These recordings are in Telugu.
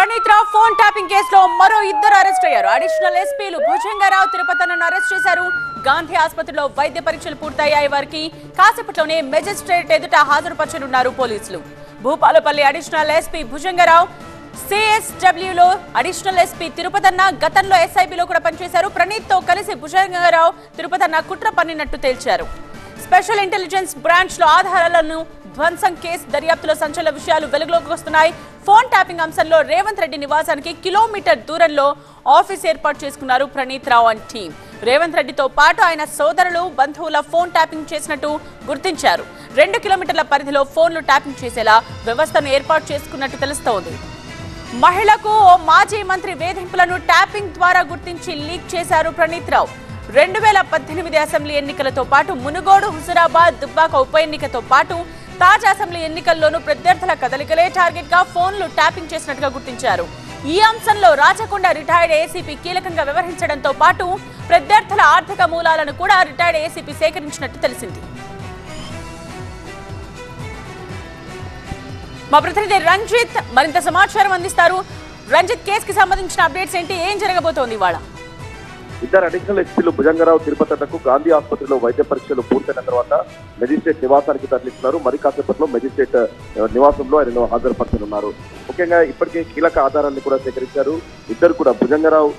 ప్రణీత్ రావు ఫోన్ ట్యాపింగ్ కేసులో మరో ఇద్దరు అరెస్ట్ అయ్యారు. అడిషనల్ ఎస్పీలు భుజంగరావు, తిరుపతన్నను అరెస్ట్ చేశారు. గాంధీ ఆసుపత్రిలో వైద్య పరీక్షలు పూర్తయ్యాయి. వారికి కాసేపట్లోనే మెజిస్ట్రేట్ ఎదుట హాజరుపరచనున్నారు పోలీసులు. భూపాలపల్లి అడిషనల్ ఎస్పీ భుజంగరావు, సిఎస్డబ్ల్యూలో అడిషనల్ ఎస్పీ తిరుపతన్న గతంలో ఎస్ఐబిలో కూడా పనిచేశారు. ప్రణీత్ తో కలిసి భుజంగరావు, తిరుపతన్న కుట్ర పన్నినట్టు తేల్చారు. స్పెషల్ ఇంటెలిజెన్స్ బ్రాంచ్ లో ఆధారాలను ధ్వంసం కేసు దర్యాప్తులో సంచలన విషయాలు వెలుగులోకి వస్తున్నాయి. ఫోన్ ట్యాపింగ్ అంశంలో రేవంత్ రెడ్డి నివాసానికి కిలోమీటర్ దూరంలో ఆఫీస్ ఏర్పాటు చేసుకున్నారు ప్రణీత్ రావు అండ్ టీం. రేవంత్ రెడ్డితో పాటు ఆయన సోదరులు, బంధువుల ఫోన్ ట్యాపింగ్ చేసినట్టు గుర్తించారు. 2 కిలోమీటర్ల పరిధిలో ఫోన్లు ట్యాపింగ్ చేసేలా వ్యవస్థను ఏర్పాటు చేసుకున్నట్టు తెలుస్తోంది. మహిళకు ఓ మాజీ మంత్రి వేధింపులను ట్యాపింగ్ ద్వారా గుర్తించి లీక్ చేశారు ప్రణీత్ రావు. 2018 అసెంబ్లీ ఎన్నికలతో పాటు మునుగోడు, హుజురాబాద్, దుబ్బాక ఉప ఎన్నికతో పాటు తాజా అసెంబ్లీ ఎన్నికల్లోనూ ప్రత్యర్థుల కదలికలే టార్గెట్ గా ఫోన్లు ట్యాపింగ్ చేసినట్టుగా గుర్తించారు. ఈ అంశంలో రాచకొండ రిటైర్డ్ ఏసీపీ కీలకంగా వ్యవహరించడంతో పాటు ప్రత్యర్థుల ఆర్థిక మూలాలను కూడా రిటైర్డ్ ఏసీపీ సేకరించినట్టు తెలిసింది. మా ప్రతినిధి రంజిత్ మరింత సమాచారం అందిస్తారు. రంజిత్, కేసుకి సంబంధించిన అప్డేట్స్ ఏంటి? ఏం జరగబోతోంది ఇవాళ? ఇద్దరు అడిషనల్ ఎస్పీలు భుజంగరావు, తిరుపతన్నకు గాంధీ ఆసుపత్రిలో వైద్య పరీక్షలు పూర్తయిన తర్వాత మెజిస్ట్రేట్ నివాసానికి తరలిస్తున్నారు. మరి కాసేపట్లో మెజిస్ట్రేట్ నివాసంలో ఆయన హాజరుపరచనున్నారు. ముఖ్యంగా ఇప్పటికే కీలక ఆధారాలను కూడా సేకరించారు. ఇద్దరు కూడా భుజంగరావు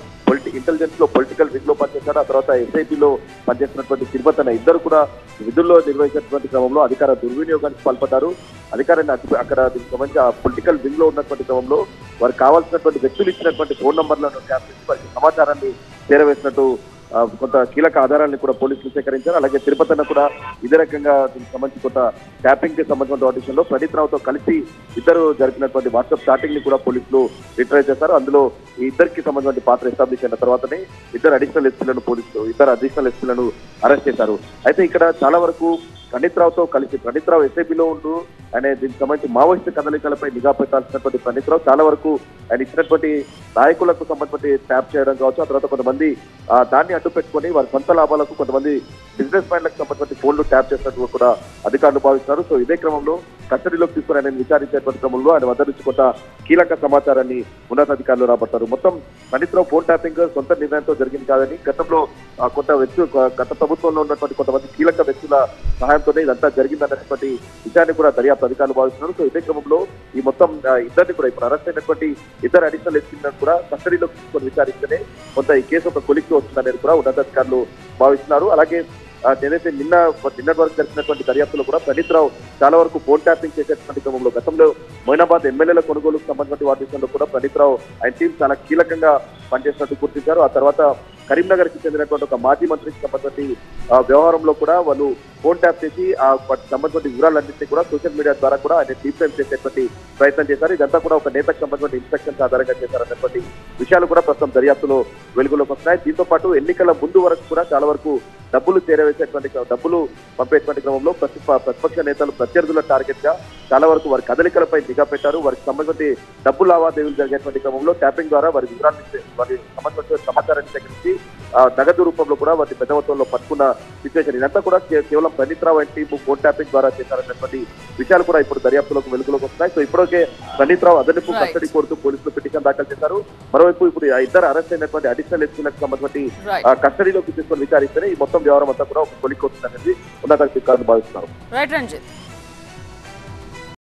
ఇంటెలిజెన్స్ లో పొలిటికల్ వింగ్ లో పనిచేశారు. ఆ తర్వాత ఎస్ఐబిలో పనిచేస్తున్నటువంటి తిరుపతన్న ఇద్దరు కూడా విధుల్లో నిర్వహించినటువంటి క్రమంలో అధికార దుర్వినియోగానికి పాల్పడ్డారు. అధికారాన్ని అక్కడ దీనికి సంబంధించి ఆ పొలిటికల్ వింగ్ లో ఉన్నటువంటి క్రమంలో వారికి కావాల్సినటువంటి వ్యక్తులు ఇచ్చినటువంటి ఫోన్ నంబర్లను ట్యాప్ చేసి వారికి సమాచారాన్ని చేరవేసినట్టు కొంత కీలక ఆధారాలను కూడా పోలీసులు సేకరించారు. అలాగే తిరుపతన్న కూడా ఇదే రకంగా దీనికి సంబంధించి కొంత ట్యాపింగ్ కి సంబంధించిన ఆడిషన్ లో ప్రణీత్ రావుతో కలిసి ఇద్దరు జరిపినటువంటి వాట్సాప్ చాటింగ్ ని కూడా పోలీసులు రిట్రైవ్ చేశారు. అందులో ఈ ఇద్దరికి సంబంధించిన పాత్ర ఎస్టాబ్లిష్ అయిన తర్వాతనే ఇద్దరు అడిషనల్ ఎస్పీలను అరెస్ట్ చేశారు. అయితే ఇక్కడ చాలా వరకు ప్రణీత్ రావుతో కలిసి ప్రణీత్ రావు ఎస్ఐబిలో ఉంటూ ఆయన దీనికి సంబంధించి మావోయిస్టు కదలికలపై నిఘా పెట్టాల్సినటువంటి ప్రణీత్ రావు చాలా వరకు ఆయన ఇచ్చినటువంటి నాయకులకు సంబంధించి ట్యాప్ చేయడం కావచ్చు. ఆ తర్వాత కొంతమంది దాన్ని అడ్డు పెట్టుకుని వారి సొంత లాభాలకు కొంతమంది బిజినెస్ మ్యాన్లకు సంబంధించి ఫోన్లు ట్యాప్ చేసినట్టు కూడా అధికారులు భావిస్తున్నారు. సో ఇదే క్రమంలో కస్టడీలోకి తీసుకుని ఆయన విచారించేటువంటి క్రమంలో ఆయన వద్ద నుంచి కొంత కీలక సమాచారాన్ని ఉన్నతాధికారులు రాబట్టారు. మొత్తం ప్రణీత్ రావు ఫోన్ ట్యాపింగ్ సొంత నిర్ణయంతో జరిగింది కాదని గతంలో గత ప్రభుత్వంలో ఉన్నటువంటి కొంతమంది కీలక వ్యక్తుల సహాయంతోనే ఇదంతా జరిగిందన్నటువంటి విషయాన్ని కూడా దర్యాప్తు అధికారులు భావిస్తున్నారు. సో ఇదే క్రమంలో ఈ మొత్తం ఇద్దరిని కూడా ఇప్పుడు అరెస్ట్ అయినటువంటి ఇద్దరు అడిషనల్ ఎస్పీలను కూడా కస్టడీలోకి తీసుకొని విచారిస్తేనే కొంత ఈ కేసు ఒక కొలిక్కి వస్తుందనేది కూడా ఉన్నతాధికారులు భావిస్తున్నారు. అలాగే ఏదైతే నిన్నటి వరకు జరిగినటువంటి దర్యాప్తులో కూడా ప్రణీత్ రావు చాలా వరకు ఫోన్ ట్యాపింగ్ చేసేటువంటి క్రమంలో గతంలో మొయినాబాద్ ఎమ్మెల్యేల కొనుగోలుకు సంబంధించిన వాటి విషయంలో కూడా ప్రణీత్ రావు ఆయన టీం చాలా కీలకంగా పనిచేసినట్టు గుర్తించారు. ఆ తర్వాత కరీంనగర్ కి చెందినటువంటి ఒక మాజీ మంత్రికి సంబంధించి వ్యవహారంలో కూడా వాళ్ళు ఫోన్ ట్యాప్ చేసి వాటికి సంబంధించిన వివరాలన్నింటినీ కూడా సోషల్ మీడియా ద్వారా కూడా ఆయన డీప్ చేసేటువంటి ప్రయత్నం చేశారు. ఇదంతా కూడా ఒక నేతకు సంబంధించిన ఇన్స్ట్రక్షన్స్ ఆధారంగా చేశారన్నటువంటి విషయాలు కూడా ప్రస్తుతం దర్యాప్తులో వెలుగులోకి వస్తున్నాయి. దీంతో పాటు ఎన్నికల ముందు వరకు కూడా చాలా వరకు డబ్బులు డబ్బులు పంపేటువంటి క్రమంలో ప్రతిపక్ష నేతలు ప్రత్యర్థుల టార్గెట్ గా చాలా వరకు వారి కదలికలపై నిఘా పెట్టారు. వారికి సంబంధించి డబ్బు లావాదేవీలు జరిగేటువంటి క్రమంలో ట్యాపింగ్ ద్వారా వారి వివరాలు వారి సంబంధించిన సమాచారాన్ని సేకరించి నగదు రూపంలో కూడా వారి పెద్ద మొత్తంలో పట్టుకున్న సిచ్యువేషన్. ఇదంతా కూడా కేవలం ప్రణీత్ రావు అండ్ టీం ఫోన్ ట్యాపింగ్ ద్వారా చేశారన్నటువంటి విషయాలు కూడా ఇప్పుడు దర్యాప్తులోకి వెలుగులోకి వస్తున్నాయి. సో ఇప్పటికే ప్రణీత్ రావు అదనపు కస్టడీ కోరుతూ పోలీసులు పిటిషన్ దాఖలు చేశారు. మరోవైపు ఇప్పుడు ఇద్దరు అరెస్ట్ అయినటువంటి అడిషనల్ ఎస్పీలకు సంబంధించి కస్టడీలోకి తీసుకొని విచారిస్తేనే ఈ మొత్తం వ్యవహారం అంతా కూడా ఒక కొలిక్కి వస్తుందనేది ఉన్నతాధికారులు భావిస్తున్నారు.